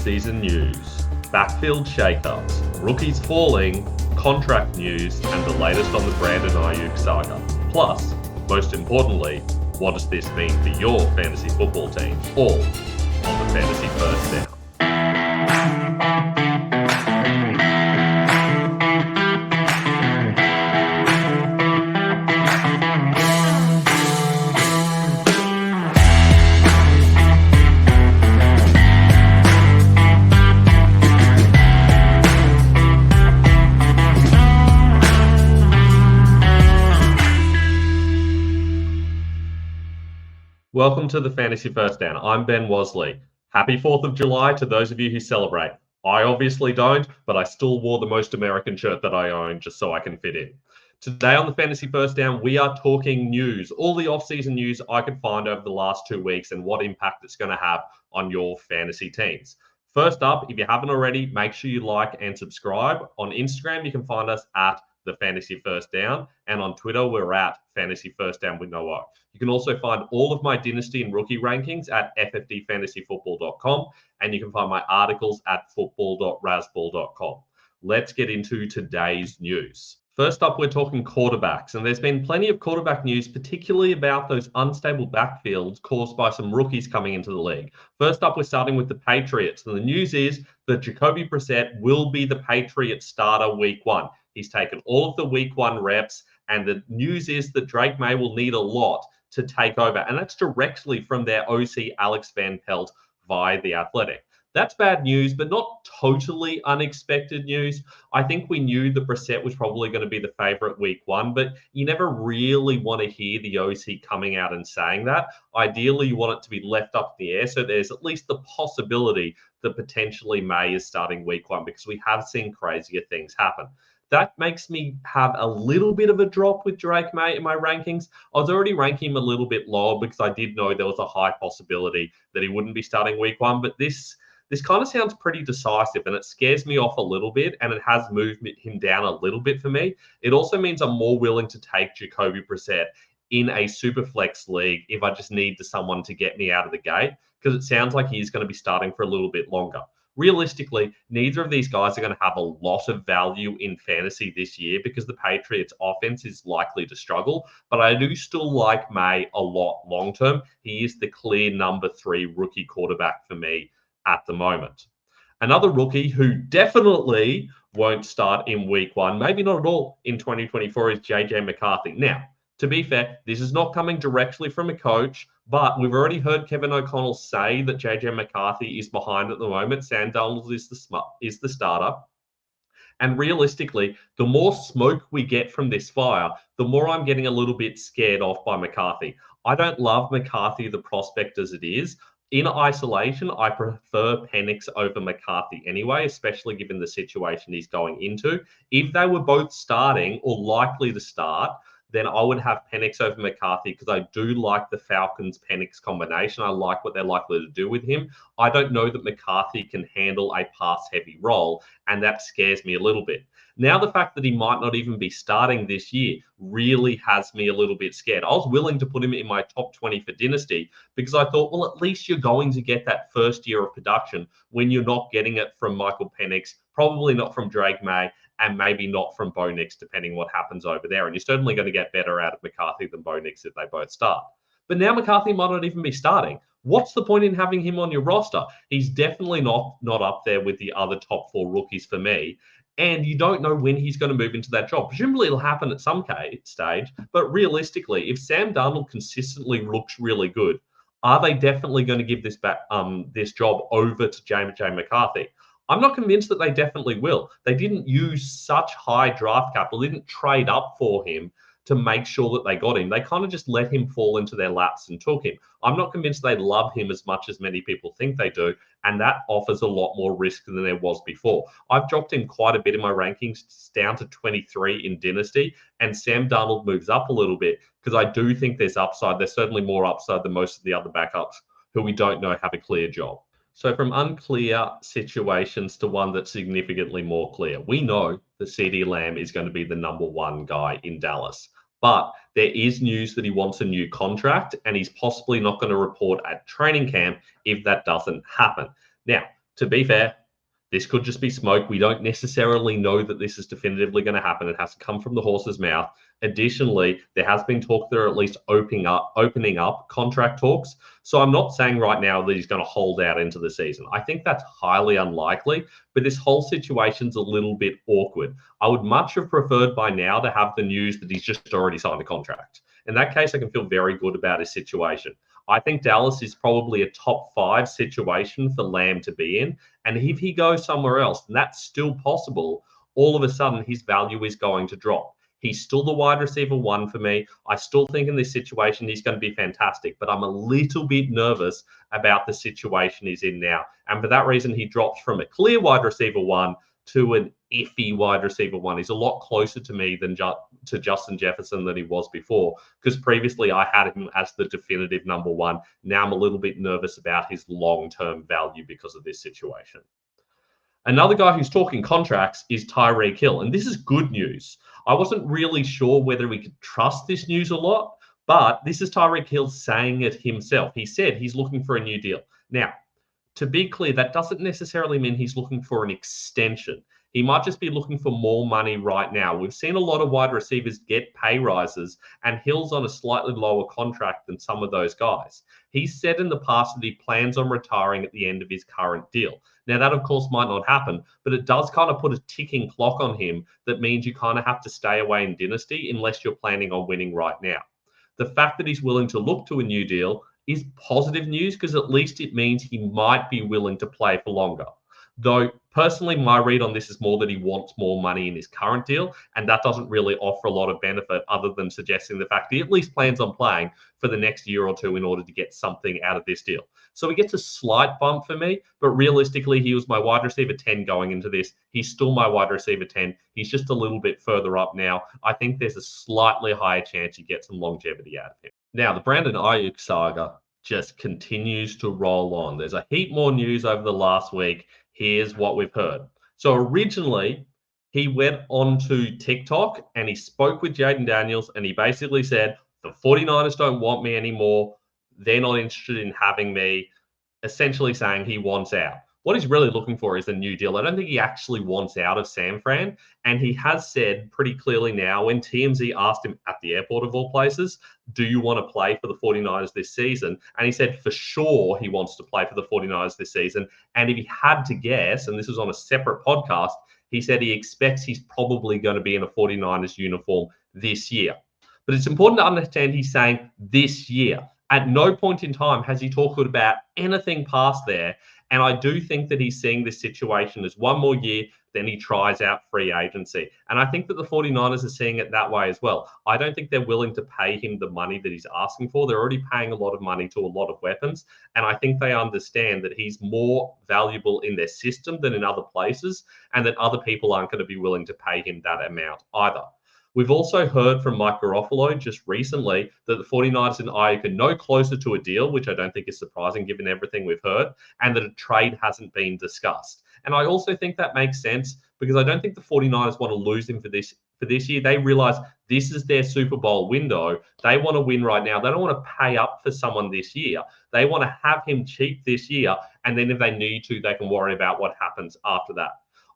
off-season news, backfield shakeups, rookies falling, contract news, and the latest on the Brandon Aiyuk saga. Plus, most importantly, what does this mean for your fantasy football team? All on the Fantasy First Down. Welcome to the Fantasy First Down. I'm Ben Wasley. Happy 4th of July to those of you who celebrate. I obviously don't, but I still wore the most American shirt that I own just so I can fit in. Today on the Fantasy First Down, we are talking news, all the off-season news I could find over the last 2 weeks and what impact it's going to have on your fantasy teams. First up, if you haven't already, make sure you like and subscribe. On Instagram, you can find us at the Fantasy First Down, and on Twitter we're at Fantasy First Down with no O. You can also find all of my dynasty and rookie rankings at ffdfantasyfootball.com, and you can find my articles at football.rasball.com. Let's get into today's news. First up, we're talking quarterbacks, and there's been plenty of quarterback news, particularly about those unstable backfields caused by some rookies coming into the league. First up, we're starting with the Patriots, and the news is that Jacoby Brissett will be the Patriots starter week 1. He's taken all of the week 1 reps, and the news is that Drake May will need a lot to take over, and that's directly from their OC Alex Van Pelt via The Athletic. That's bad news, but not totally unexpected news. I think we knew that Brissett was probably going to be the favorite week 1, but you never really want to hear the OC coming out and saying that. Ideally, you want it to be left up in the air, so there's at least the possibility that potentially May is starting week 1, because we have seen crazier things happen. That makes me have a little bit of a drop with Drake May in my rankings. I was already ranking him a little bit lower because I did know there was a high possibility that he wouldn't be starting week 1, but this kind of sounds pretty decisive, and it scares me off a little bit, and it has moved him down a little bit for me. It also means I'm more willing to take Jacoby Brissett in a super flex league if I just need someone to get me out of the gate, because it sounds like he's going to be starting for a little bit longer. Realistically, neither of these guys are going to have a lot of value in fantasy this year because the Patriots offense is likely to struggle, but I do still like May a lot long term. He is the clear number 3 rookie quarterback for me at the moment. Another rookie who definitely won't start in week 1, maybe not at all in 2024, is JJ McCarthy. Now, to be fair, this is not coming directly from a coach, but we've already heard Kevin O'Connell say that JJ McCarthy is behind at the moment. Sam Darnold is the starter. And realistically, the more smoke we get from this fire, the more I'm getting a little bit scared off by McCarthy. I don't love McCarthy, the prospect, as it is. In isolation, I prefer Penix over McCarthy anyway, especially given the situation he's going into. If they were both starting or likely to start, then I would have Penix over McCarthy because I do like the Falcons-Penix combination. I like what they're likely to do with him. I don't know that McCarthy can handle a pass-heavy role, and that scares me a little bit. Now, the fact that he might not even be starting this year really has me a little bit scared. I was willing to put him in my top 20 for Dynasty because I thought, well, at least you're going to get that first year of production when you're not getting it from Michael Penix, probably not from Drake May, and maybe not from Bo Nix, depending what happens over there. And you're certainly going to get better out of McCarthy than Bo Nix if they both start. But now McCarthy might not even be starting. What's the point in having him on your roster? He's definitely not up there with the other top 4 rookies for me. And you don't know when he's going to move into that job. Presumably it'll happen at some stage. But realistically, if Sam Darnold consistently looks really good, are they definitely going to give this job over to JJ McCarthy? I'm not convinced that they definitely will. They didn't use such high draft capital. They didn't trade up for him to make sure that they got him. They kind of just let him fall into their laps and took him. I'm not convinced they love him as much as many people think they do, and that offers a lot more risk than there was before. I've dropped him quite a bit in my rankings, down to 23 in Dynasty, and Sam Darnold moves up a little bit because I do think there's upside. There's certainly more upside than most of the other backups who we don't know have a clear job. So from unclear situations to one that's significantly more clear, we know that CeeDee Lamb is going to be the number 1 guy in Dallas. But there is news that he wants a new contract, and he's possibly not going to report at training camp if that doesn't happen. Now, To be fair, this could just be smoke. We don't necessarily know that this is definitively going to happen. It has to come from the horse's mouth. Additionally, there has been talk they're at least opening up contract talks. So I'm not saying right now that he's going to hold out into the season. I think that's highly unlikely, but this whole situation's a little bit awkward. I would much have preferred by now to have the news that he's just already signed a contract. In that case, I can feel very good about his situation. I think Dallas is probably a top 5 situation for Lamb to be in. And if he goes somewhere else, and that's still possible, all of a sudden his value is going to drop. He's still the wide receiver 1 for me. I still think in this situation he's going to be fantastic, but I'm a little bit nervous about the situation he's in now. And for that reason, he drops from a clear wide receiver 1 to an iffy wide receiver 1. He's a lot closer to me than to Justin Jefferson than he was before, because previously I had him as the definitive number 1. Now I'm a little bit nervous about his long-term value because of this situation. Another guy who's talking contracts is Tyreek Hill, and this is good news. I wasn't really sure whether we could trust this news a lot, but this is Tyreek Hill saying it himself. He said he's looking for a new deal. Now, to be clear, that doesn't necessarily mean he's looking for an extension. He might just be looking for more money right now. We've seen a lot of wide receivers get pay rises, and Hill's on a slightly lower contract than some of those guys. He's said in the past that he plans on retiring at the end of his current deal. Now, that, of course, might not happen, but it does kind of put a ticking clock on him that means you kind of have to stay away in Dynasty unless you're planning on winning right now. The fact that he's willing to look to a new deal is positive news because at least it means he might be willing to play for longer. Though, personally, my read on this is more that he wants more money in his current deal, and that doesn't really offer a lot of benefit other than suggesting the fact he at least plans on playing for the next year or two in order to get something out of this deal. So he gets a slight bump for me, but realistically, he was my wide receiver 10 going into this. He's still my wide receiver 10. He's just a little bit further up now. I think there's a slightly higher chance you get some longevity out of him. Now, the Brandon Aiyuk saga just continues to roll on. There's a heap more news over the last week. Here's what we've heard. So originally, he went onto TikTok and he spoke with Jayden Daniels and he basically said, the 49ers don't want me anymore. They're not interested in having me, essentially saying he wants out. What he's really looking for is a new deal. I don't think he actually wants out of San Fran. And he has said pretty clearly now, when TMZ asked him at the airport of all places, do you want to play for the 49ers this season? And he said for sure he wants to play for the 49ers this season. And if he had to guess, and this was on a separate podcast, he said he expects he's probably going to be in a 49ers uniform this year. But it's important to understand he's saying this year. At no point in time has he talked about anything past there. And I do think that he's seeing this situation as one more year, then he tries out free agency. And I think that the 49ers are seeing it that way as well. I don't think they're willing to pay him the money that he's asking for. They're already paying a lot of money to a lot of weapons. And I think they understand that he's more valuable in their system than in other places, and that other people aren't going to be willing to pay him that amount either. We've also heard from Mike Garofalo just recently that the 49ers and Aiyuk are no closer to a deal, which I don't think is surprising given everything we've heard, and that a trade hasn't been discussed. And I also think that makes sense because I don't think the 49ers want to lose him for this year. They realize this is their Super Bowl window. They want to win right now. They don't want to pay up for someone this year. They want to have him cheap this year, and then if they need to, they can worry about what happens after that.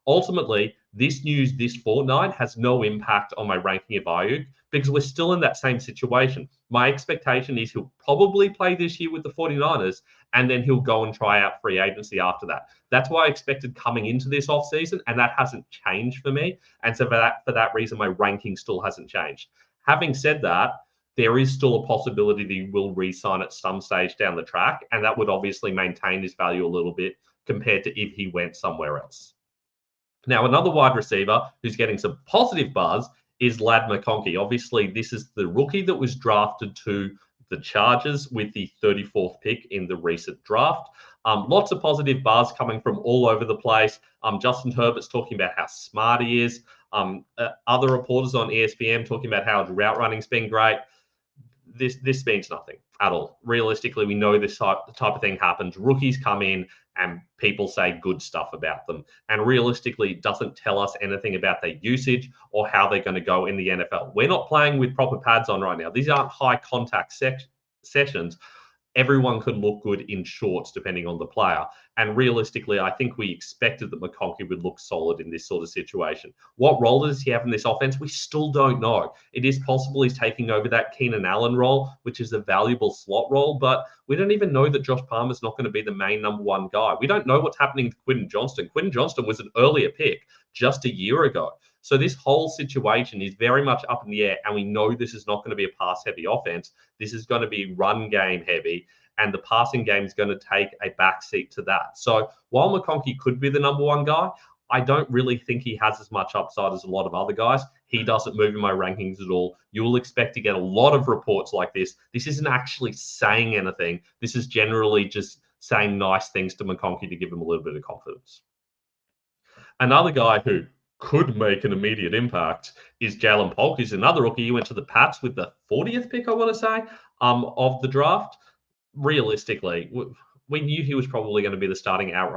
Ultimately, this news this fortnight has no impact on my ranking of Aiyuk because we're still in that same situation. My expectation is he'll probably play this year with the 49ers and then he'll go and try out free agency after that. That's what I expected coming into this offseason, and that hasn't changed for me. And so for that reason, my ranking still hasn't changed. Having said that, there is still a possibility that he will re-sign at some stage down the track, and that would obviously maintain his value a little bit compared to if he went somewhere else. Now, another wide receiver who's getting some positive buzz is Ladd McConkey. Obviously, this is the rookie that was drafted to the Chargers with the 34th pick in the recent draft. Lots of positive buzz coming from all over the place. Justin Herbert's talking about how smart he is. Other reporters on ESPN talking about how his route running's been great. This means nothing at all. Realistically, we know this type of thing happens. Rookies come in and people say good stuff about them. And realistically, it doesn't tell us anything about their usage or how they're going to go in the NFL. We're not playing with proper pads on right now. These aren't high contact sessions. everyone could look good in shorts depending on the player. And realistically, I think we expected that McConkey would look solid in this sort of situation. What role does he have in this offense? We still don't know. It is possible he's taking over that Keenan Allen role, which is a valuable slot role, but we don't even know that Josh Palmer's not going to be the main number one guy. We don't know what's happening to Quentin Johnston. Quentin Johnston was an earlier pick just a year ago. So this whole situation is very much up in the air, and we know this is not going to be a pass-heavy offense. This is going to be run game heavy, and the passing game is going to take a backseat to that. So while McConkey could be the number one guy, I don't really think he has as much upside as a lot of other guys. He doesn't move in my rankings at all. You will expect to get a lot of reports like this. This isn't actually saying anything. This is generally just saying nice things to McConkey to give him a little bit of confidence. Another guy who could make an immediate impact is Jaylen Polk. He's another rookie. He went to the Pats with the 40th pick, I want to say, of the draft. Realistically, we knew he was probably going to be the starting out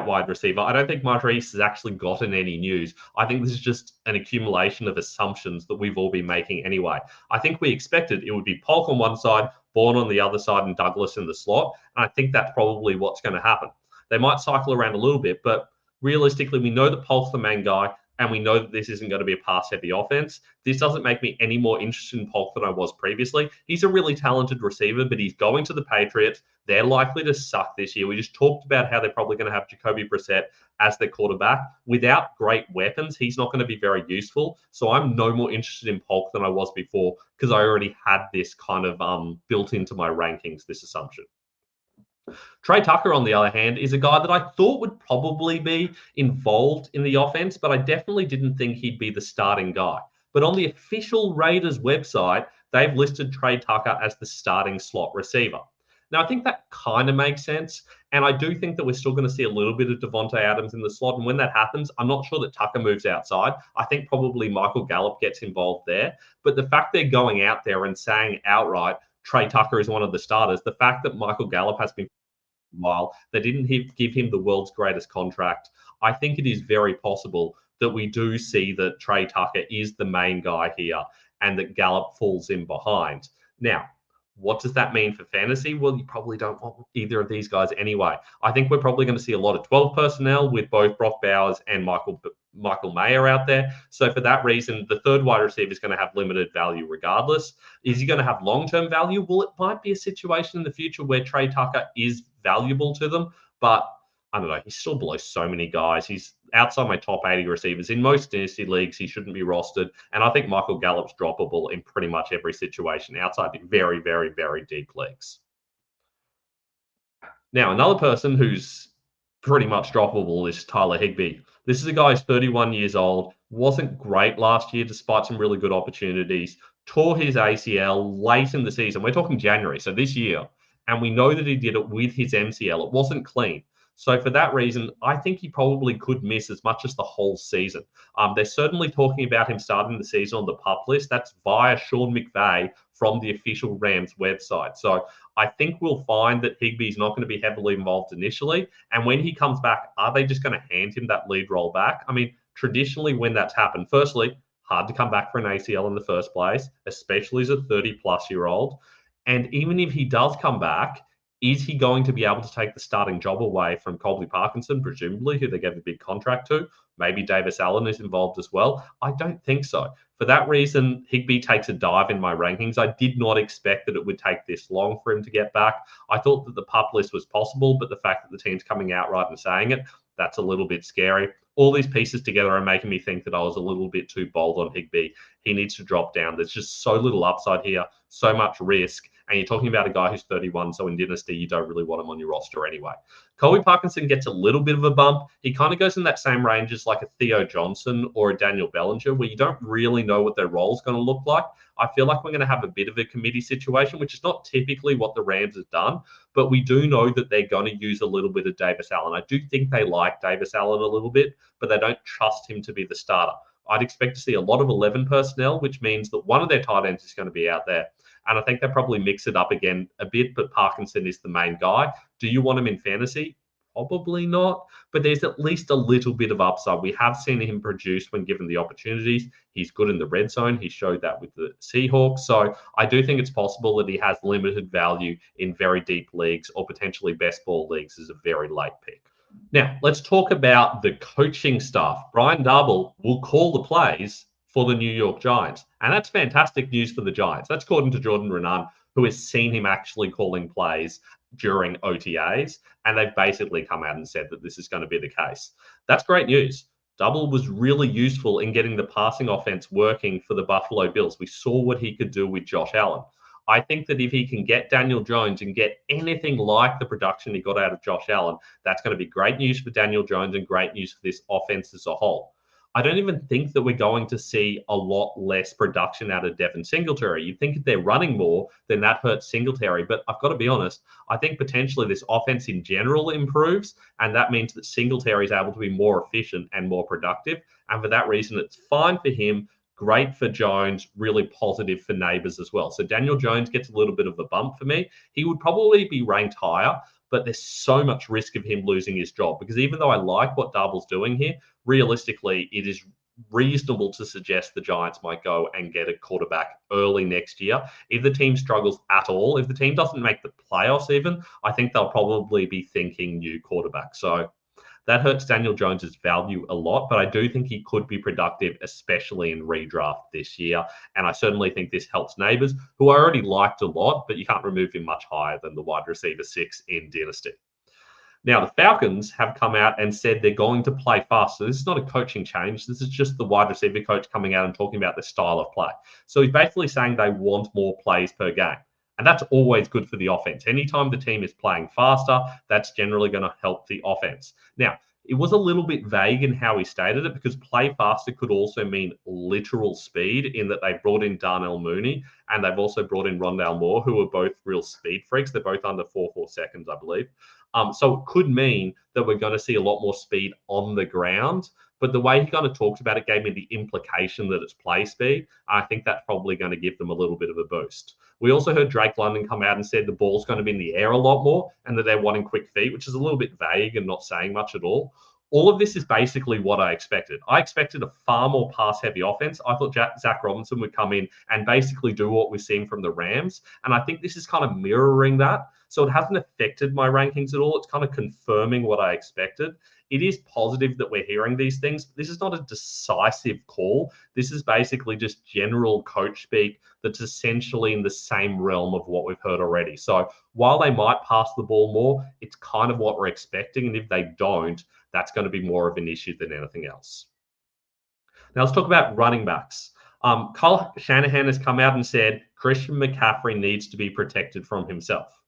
wide receiver. I don't think Maurice has actually gotten any news. I think this is just an accumulation of assumptions that we've all been making anyway. I think we expected it would be Polk on one side, Bourne on the other side, and Douglas in the slot. And I think that's probably what's going to happen. They might cycle around a little bit, but realistically, we know that Polk's the main guy, and we know that this isn't going to be a pass-heavy offense. This doesn't make me any more interested in Polk than I was previously. He's a really talented receiver, but he's going to the Patriots. They're likely to suck this year. We just talked about how they're probably going to have Jacoby Brissett as their quarterback. Without great weapons, he's not going to be very useful. So I'm no more interested in Polk than I was before because I already had this kind of built into my rankings, this assumption. Trey Tucker, on the other hand, is a guy that I thought would probably be involved in the offense, but I definitely didn't think he'd be the starting guy. But on the official Raiders website, they've listed Trey Tucker as the starting slot receiver. Now, I think that kind of makes sense, and I do think that we're still going to see a little bit of Devontae Adams in the slot, and when that happens, I'm not sure that Tucker moves outside. I think probably Michael Gallup gets involved there, but the fact they're going out there and saying outright Trey Tucker is one of the starters, the fact that Michael Gallup has been while they didn't give him the world's greatest contract, I think it is very possible that we do see that Trey Tucker is the main guy here and that Gallup falls in behind. Now, what does that mean for fantasy? Well, you probably don't want either of these guys anyway. I think we're probably going to see a lot of 12 personnel with both Brock Bowers and Michael Mayer out there. So for that reason, the third wide receiver is going to have limited value regardless. Is he going to have long-term value? Well, it might be a situation in the future where Trey Tucker is valuable to them, but I don't know. He's still below so many guys. He's outside my top 80 receivers. In most Dynasty leagues, he shouldn't be rostered. And I think Michael Gallup's droppable in pretty much every situation outside the very, very, very deep leagues. Now, another person who's pretty much droppable is Tyler Higbee. This is a guy who's 31 years old, wasn't great last year despite some really good opportunities, tore his ACL late in the season. We're talking January, so this year. And we know that he did it with his MCL. It wasn't clean. So for that reason, I think he probably could miss as much as the whole season. They're certainly talking about him starting the season on the PUP list. That's via Sean McVay from the official Rams website. So I think we'll find that Higbee's not going to be heavily involved initially. And when he comes back, are they just going to hand him that lead role back? I mean, traditionally when that's happened, firstly, hard to come back for an ACL in the first place, especially as a 30-plus-year-old. And even if he does come back, is he going to be able to take the starting job away from Colby Parkinson, presumably, who they gave a big contract to? Maybe Davis Allen is involved as well. I don't think so. For that reason, Higbee takes a dive in my rankings. I did not expect that it would take this long for him to get back. I thought that the PUP list was possible, but the fact that the team's coming out right and saying it, that's a little bit scary. All these pieces together are making me think that I was a little bit too bold on Higbee. He needs to drop down. There's just so little upside here, so much risk. And you're talking about a guy who's 31, so in Dynasty, you don't really want him on your roster anyway. Colby Parkinson gets a little bit of a bump. He kind of goes in that same range as like a Theo Johnson or a Daniel Bellinger, where you don't really know what their role is going to look like. I feel like we're going to have a bit of a committee situation, which is not typically what the Rams have done, but we do know that they're going to use a little bit of Davis Allen. I do think they like Davis Allen a little bit, but they don't trust him to be the starter. I'd expect to see a lot of 11 personnel, which means that one of their tight ends is going to be out there. And I think they probably mix it up again a bit, but Parkinson is the main guy. Do you want him in fantasy? Probably not, but there's at least a little bit of upside. We have seen him produce when given the opportunities. He's good in the red zone. He showed that with the Seahawks. So I do think it's possible that he has limited value in very deep leagues or potentially best ball leagues as a very late pick. Now, let's talk about the coaching staff. Brian Daboll will call the plays for the New York Giants, and that's fantastic news for the Giants. That's according to Jordan Renan, who has seen him actually calling plays during OTAs, and they've basically come out and said that this is going to be the case. That's great news. Daboll was really useful in getting the passing offense working for the Buffalo Bills. We saw what he could do with Josh Allen. I think that if he can get Daniel Jones and get anything like the production he got out of Josh Allen, that's going to be great news for Daniel Jones and great news for this offense as a whole. I don't even think that we're going to see a lot less production out of Devin Singletary. You'd think if they're running more, then that hurts Singletary. But I've got to be honest, I think potentially this offense in general improves, and that means that Singletary is able to be more efficient and more productive. And for that reason, it's fine for him. Great for Jones, really positive for Neighbors as well. So Daniel Jones gets a little bit of a bump for me. He would probably be ranked higher, but there's so much risk of him losing his job because even though I like what Daboll's doing here, realistically, it is reasonable to suggest the Giants might go and get a quarterback early next year. If the team struggles at all, if the team doesn't make the playoffs even, I think they'll probably be thinking new quarterback. So that hurts Daniel Jones's value a lot, but I do think he could be productive, especially in redraft this year. And I certainly think this helps Neighbors, who I already liked a lot, but you can't remove him much higher than the wide receiver 6 in Dynasty. Now, the Falcons have come out and said they're going to play faster. This is not a coaching change. This is just the wide receiver coach coming out and talking about their style of play. So he's basically saying they want more plays per game. And that's always good for the offense. Anytime the team is playing faster, that's generally going to help the offense. Now, it was a little bit vague in how he stated it because play faster could also mean literal speed in that they brought in Darnell Mooney and they've also brought in Rondale Moore, who are both real speed freaks. They're both under 4 seconds, I believe. So it could mean that we're going to see a lot more speed on the ground. But the way he kind of talked about it gave me the implication that it's play speed. I think that's probably going to give them a little bit of a boost. We also heard Drake London come out and said the ball's going to be in the air a lot more and that they're wanting quick feet, which is a little bit vague and not saying much at all. All of this is basically what I expected. I expected a far more pass-heavy offense. I thought Zach Robinson would come in and basically do what we're seeing from the Rams. And I think this is kind of mirroring that. So it hasn't affected my rankings at all. It's kind of confirming what I expected. It is positive that we're hearing these things. This is not a decisive call. This is basically just general coach speak that's essentially in the same realm of what we've heard already. So while they might pass the ball more, it's kind of what we're expecting. And if they don't, that's going to be more of an issue than anything else. Now let's talk about running backs. Kyle Shanahan has come out and said Christian McCaffrey needs to be protected from himself.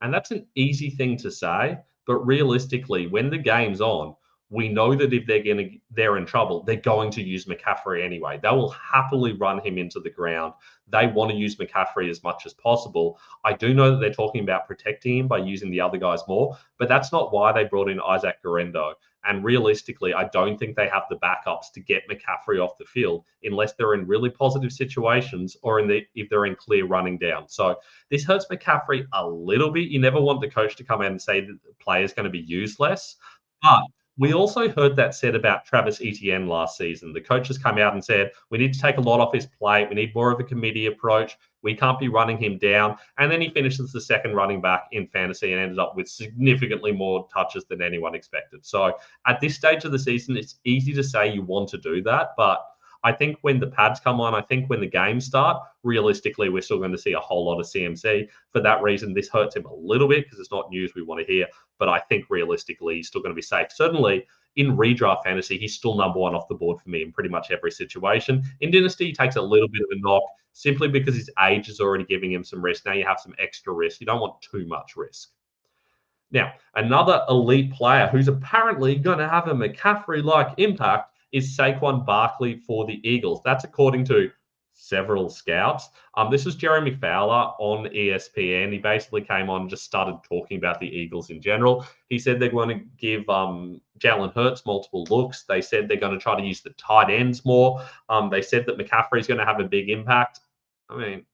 And that's an easy thing to say, but realistically, when the game's on, we know that if they're in trouble, they're going to use McCaffrey anyway. They will happily run him into the ground. They want to use McCaffrey as much as possible. I do know that they're talking about protecting him by using the other guys more, but that's not why they brought in Isaac Guerrero. And realistically, I don't think they have the backups to get McCaffrey off the field unless they're in really positive situations or if they're in clear running down. So this hurts McCaffrey a little bit. You never want the coach to come in and say that the player is going to be used less. But we also heard that said about Travis Etienne last season. The coaches come out and said, we need to take a lot off his plate. We need more of a committee approach. We can't be running him down. And then he finishes the second running back in fantasy and ended up with significantly more touches than anyone expected. So at this stage of the season, it's easy to say you want to do that. But I think when the pads come on, I think when the games start, realistically, we're still going to see a whole lot of CMC. For that reason, this hurts him a little bit because it's not news we want to hear. But I think realistically, he's still going to be safe. Certainly, in redraft fantasy, he's still number one off the board for me in pretty much every situation. In Dynasty, he takes a little bit of a knock simply because his age is already giving him some risk. Now you have some extra risk. You don't want too much risk. Now, another elite player who's apparently going to have a McCaffrey-like impact is Saquon Barkley for the Eagles. That's according to several scouts. This was Jeremy Fowler on ESPN. He basically came on and just started talking about the Eagles in general. He said they're going to give Jalen Hurts multiple looks. They said they're going to try to use the tight ends more. They said that McCaffrey is going to have a big impact. I mean,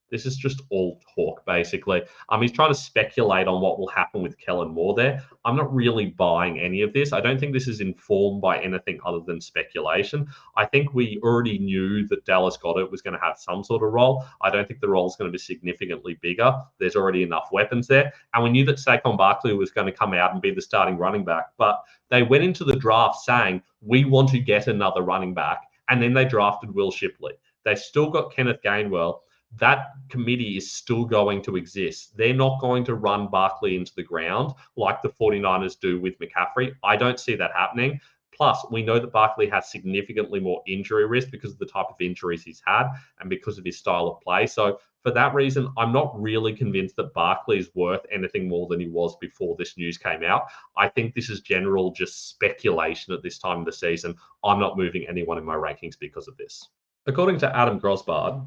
This is just all talk, basically. He's trying to speculate on what will happen with Kellen Moore there. I'm not really buying any of this. I don't think this is informed by anything other than speculation. I think we already knew that Dallas Goedert was going to have some sort of role. I don't think the role is going to be significantly bigger. There's already enough weapons there. And we knew that Saquon Barkley was going to come out and be the starting running back. But they went into the draft saying, we want to get another running back. And then they drafted Will Shipley. They still got Kenneth Gainwell. That committee is still going to exist. They're not going to run Barkley into the ground like the 49ers do with McCaffrey. I don't see that happening. Plus, we know that Barkley has significantly more injury risk because of the type of injuries he's had and because of his style of play. So for that reason, I'm not really convinced that Barkley is worth anything more than he was before this news came out. I think this is general just speculation at this time of the season. I'm not moving anyone in my rankings because of this. According to Adam Grosbard,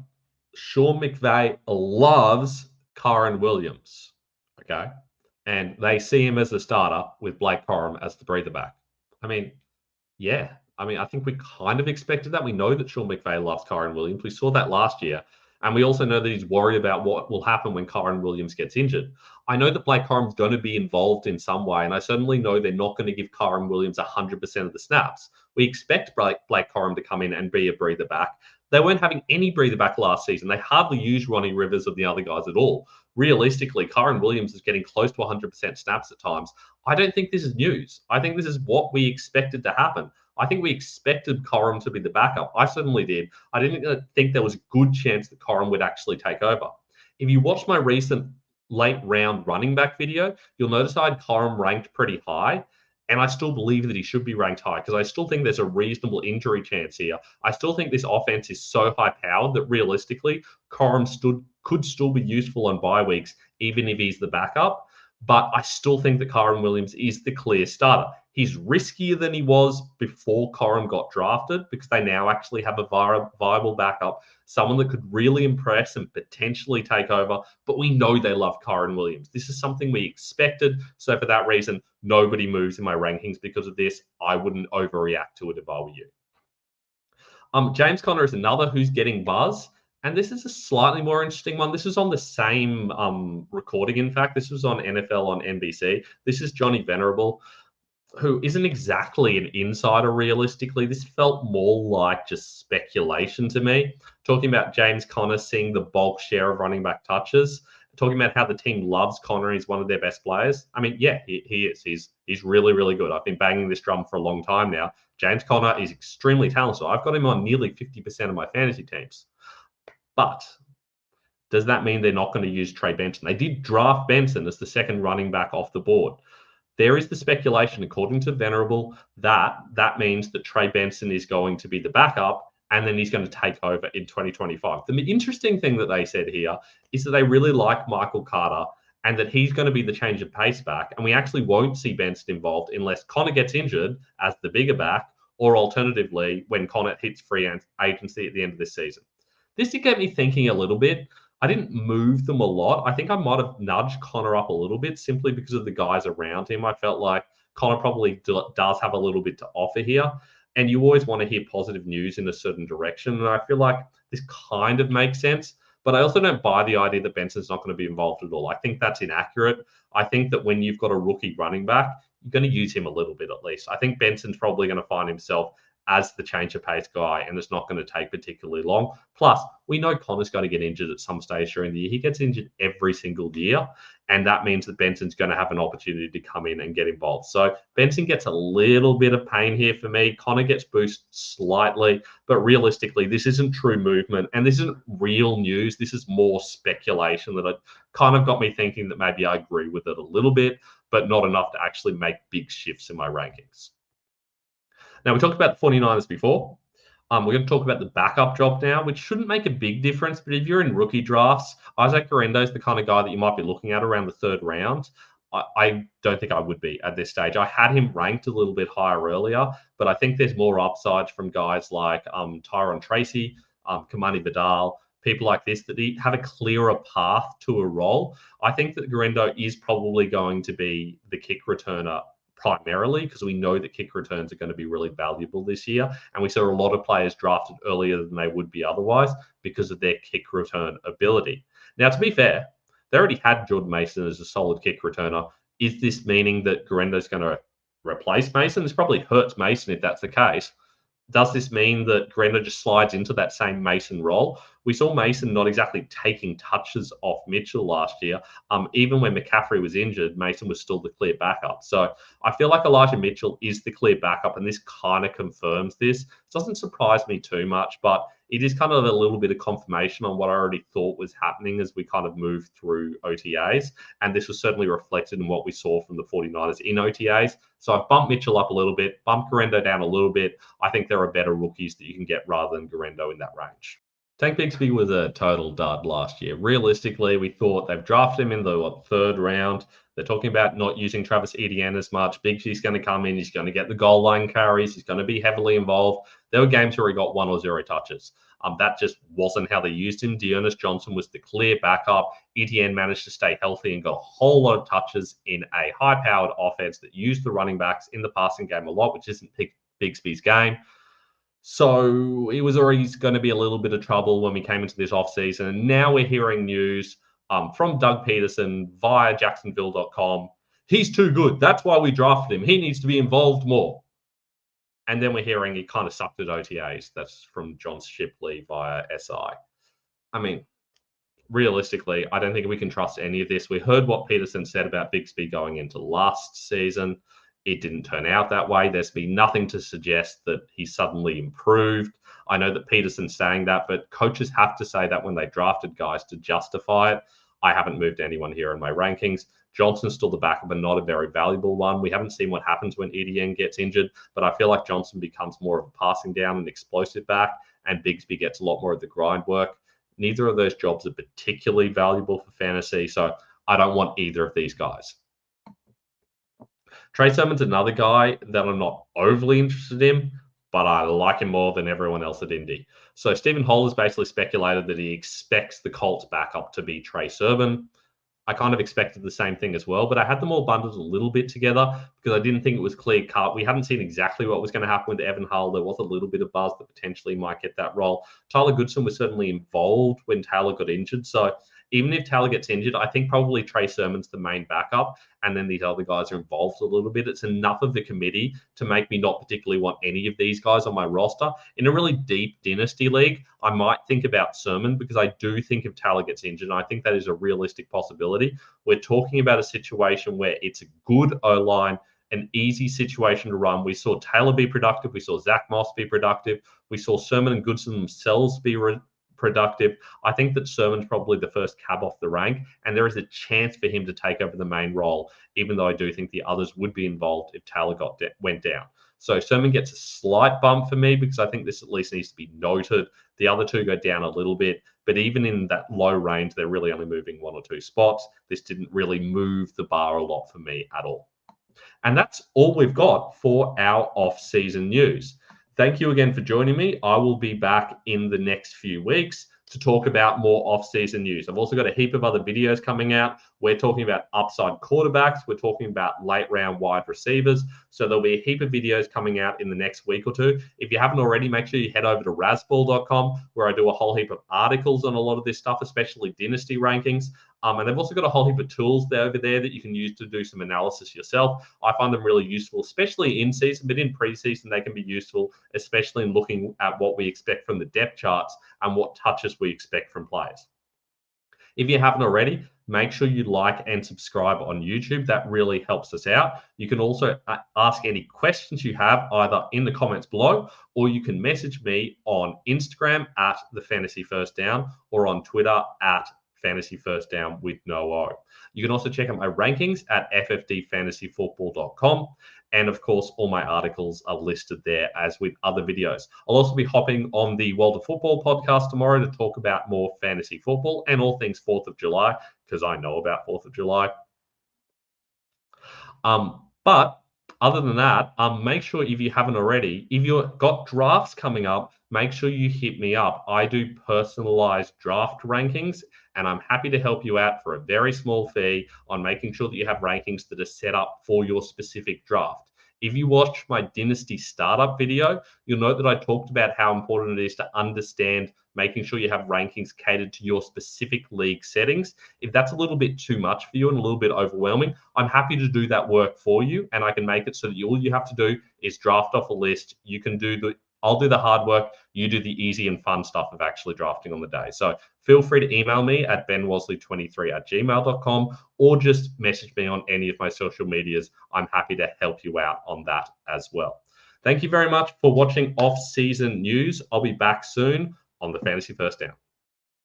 Sean McVay loves Kareem Williams, okay? And they see him as the starter with Blake Corum as the breather back. I mean, yeah. I think we kind of expected that. We know that Sean McVay loves Kareem Williams. We saw that last year. And we also know that he's worried about what will happen when Kareem Williams gets injured. I know that Blake Corum's going to be involved in some way, and I certainly know they're not going to give Kareem Williams 100% of the snaps. We expect Blake Corum to come in and be a breather back. They weren't having any breather back last season. They hardly used Ronnie Rivers or the other guys at all. Realistically, Kareem Williams is getting close to 100% snaps at times. I don't think this is news. I think this is what we expected to happen. I think we expected Corum to be the backup. I certainly did. I didn't think there was a good chance that Corum would actually take over. If you watch my recent late round running back video, you'll notice I had Corum ranked pretty high. And I still believe that he should be ranked high because I still think there's a reasonable injury chance here. I still think this offense is so high-powered that realistically, Corum could still be useful on bye weeks, even if he's the backup. But I still think that Kareem Williams is the clear starter. He's riskier than he was before Corum got drafted because they now actually have a viable backup, someone that could really impress and potentially take over. But we know they love Kareem Williams. This is something we expected. So for that reason, nobody moves in my rankings because of this. I wouldn't overreact to it if I were you. James Conner is another who's getting buzz. And this is a slightly more interesting one. This is on the same recording, in fact. This was on NFL on NBC. This is Johnny Venerable, who isn't exactly an insider realistically. This felt more like just speculation to me. Talking about James Conner seeing the bulk share of running back touches. Talking about how the team loves Conner. He's one of their best players. I mean, yeah, he is. He's really, really good. I've been banging this drum for a long time now. James Conner is extremely talented. I've got him on nearly 50% of my fantasy teams. But does that mean they're not going to use Trey Benson? They did draft Benson as the second running back off the board. There is the speculation, according to Venerable, that means that Trey Benson is going to be the backup and then he's going to take over in 2025. The interesting thing that they said here is that they really like Michael Carter and that he's going to be the change of pace back. And we actually won't see Benson involved unless Connor gets injured as the bigger back or alternatively when Connor hits free agency at the end of this season. This did get me thinking a little bit. I didn't move them a lot. I think I might have nudged Connor up a little bit simply because of the guys around him. I felt like Connor probably does have a little bit to offer here. And you always want to hear positive news in a certain direction. And I feel like this kind of makes sense. But I also don't buy the idea that Benson's not going to be involved at all. I think that's inaccurate. I think that when you've got a rookie running back, you're going to use him a little bit at least. I think Benson's probably going to find himself as the change of pace guy, and it's not going to take particularly long. Plus, we know Connor's going to get injured at some stage during the year. He gets injured every single year, and that means that Benson's going to have an opportunity to come in and get involved. So Benson gets a little bit of pain here for me. Connor gets boosted slightly, but realistically, this isn't true movement, and this isn't real news. This is more speculation that kind of got me thinking that maybe I agree with it a little bit, but not enough to actually make big shifts in my rankings. Now, we talked about the 49ers before. We're going to talk about the backup job now, which shouldn't make a big difference. But if you're in rookie drafts, Isaac Guerendo is the kind of guy that you might be looking at around the third round. I don't think I would be at this stage. I had him ranked a little bit higher earlier, but I think there's more upside from guys like Tyron Tracy, Kamani Vidal, people like this that have a clearer path to a role. I think that Guerendo is probably going to be the kick returner primarily because we know that kick returns are going to be really valuable this year. And we saw a lot of players drafted earlier than they would be otherwise because of their kick return ability. Now, to be fair, they already had Jordan Mason as a solid kick returner. Is this meaning that Gurendo's going to replace Mason? This probably hurts Mason if that's the case. Does this mean that Guerendo just slides into that same Mason role? We saw Mason not exactly taking touches off Mitchell last year. Even when McCaffrey was injured, Mason was still the clear backup. So I feel like Elijah Mitchell is the clear backup, and this kind of confirms this. It doesn't surprise me too much, but it is kind of a little bit of confirmation on what I already thought was happening as we kind of moved through OTAs. And this was certainly reflected in what we saw from the 49ers in OTAs. So I've bumped Mitchell up a little bit, bumped Guerendo down a little bit. I think there are better rookies that you can get rather than Guerendo in that range. Tank Bigsby was a total dud last year. Realistically, we thought they've drafted him in the third round. They're talking about not using Travis Etienne as much. Bigsy's going to come in. He's going to get the goal line carries. He's going to be heavily involved. There were games where he got 1 or 0 touches. That just wasn't how they used him. Dearness Johnson was the clear backup. Etienne managed to stay healthy and got a whole lot of touches in a high-powered offense that used the running backs in the passing game a lot, which isn't Bigsby's game. So it was already going to be a little bit of trouble when we came into this offseason. And now we're hearing news from Doug Peterson via Jacksonville.com. He's too good. That's why we drafted him. He needs to be involved more. And then we're hearing he kind of sucked at OTAs. That's from John Shipley via SI. I mean, realistically, I don't think we can trust any of this. We heard what Peterson said about Bigsby going into last season. It didn't turn out that way. There's been nothing to suggest that he suddenly improved. I know that Peterson's saying that, but coaches have to say that when they drafted guys to justify it. I haven't moved anyone here in my rankings. Johnson's still the backup and not a very valuable one. We haven't seen what happens when Etienne gets injured, but I feel like Johnson becomes more of a passing down and explosive back, and Bigsby gets a lot more of the grind work. Neither of those jobs are particularly valuable for fantasy, so I don't want either of these guys. Trey Herman's another guy that I'm not overly interested in, but I like him more than everyone else at Indy. So Stephen Holl has basically speculated that he expects the Colts backup to be Trey Herman. I kind of expected the same thing as well, but I had them all bundled a little bit together because I didn't think it was clear cut. We hadn't seen exactly what was going to happen with Evan Hull. There was a little bit of buzz that potentially might get that role. Tyler Goodson was certainly involved when Taylor got injured. So even if Taylor gets injured, I think probably Trey Herman's the main backup, and then these other guys are involved a little bit. It's enough of the committee to make me not particularly want any of these guys on my roster. In a really deep dynasty league, I might think about Herman because I do think if Taylor gets injured, and I think that is a realistic possibility. We're talking about a situation where it's a good O-line, an easy situation to run. We saw Taylor be productive. We saw Zach Moss be productive. We saw Herman and Goodson themselves be productive. I think that Herman's probably the first cab off the rank, and there is a chance for him to take over the main role, even though I do think the others would be involved if Taylor went down. So Herman gets a slight bump for me because I think this at least needs to be noted. The other two go down a little bit, but even in that low range, they're really only moving 1 or 2 spots. This didn't really move the bar a lot for me at all. And that's all we've got for our off-season news. Thank you again for joining me. I will be back in the next few weeks to talk about more off-season news. I've also got a heap of other videos coming out. We're talking about upside quarterbacks. We're talking about late-round wide receivers. So there'll be a heap of videos coming out in the next week or two. If you haven't already, make sure you head over to rasball.com, where I do a whole heap of articles on a lot of this stuff, especially dynasty rankings. And they've also got a whole heap of tools over there that you can use to do some analysis yourself. I find them really useful, especially in season, but in preseason, they can be useful, especially in looking at what we expect from the depth charts and what touches we expect from players. If you haven't already, make sure you like and subscribe on YouTube. That really helps us out. You can also ask any questions you have either in the comments below, or you can message me on Instagram at the Fantasy First Down, or on Twitter at Fantasy First Down with no O. You can also check out my rankings at ffdfantasyfootball.com. And of course, all my articles are listed there as with other videos. I'll also be hopping on the World of Football podcast tomorrow to talk about more fantasy football and all things 4th of July, because I know about 4th of July. But other than that, make sure if you haven't already, if you've got drafts coming up, make sure you hit me up. I do personalized draft rankings, and I'm happy to help you out for a very small fee on making sure that you have rankings that are set up for your specific draft. If you watch my Dynasty startup video, you'll note that I talked about how important it is to understand making sure you have rankings catered to your specific league settings. If that's a little bit too much for you and a little bit overwhelming, I'm happy to do that work for you, and I can make it so that all you have to do is draft off a list. I'll do the hard work. You do the easy and fun stuff of actually drafting on the day. So feel free to email me at benwasley23@gmail.com or just message me on any of my social medias. I'm happy to help you out on that as well. Thank you very much for watching Off-Season News. I'll be back soon on the Fantasy First Down.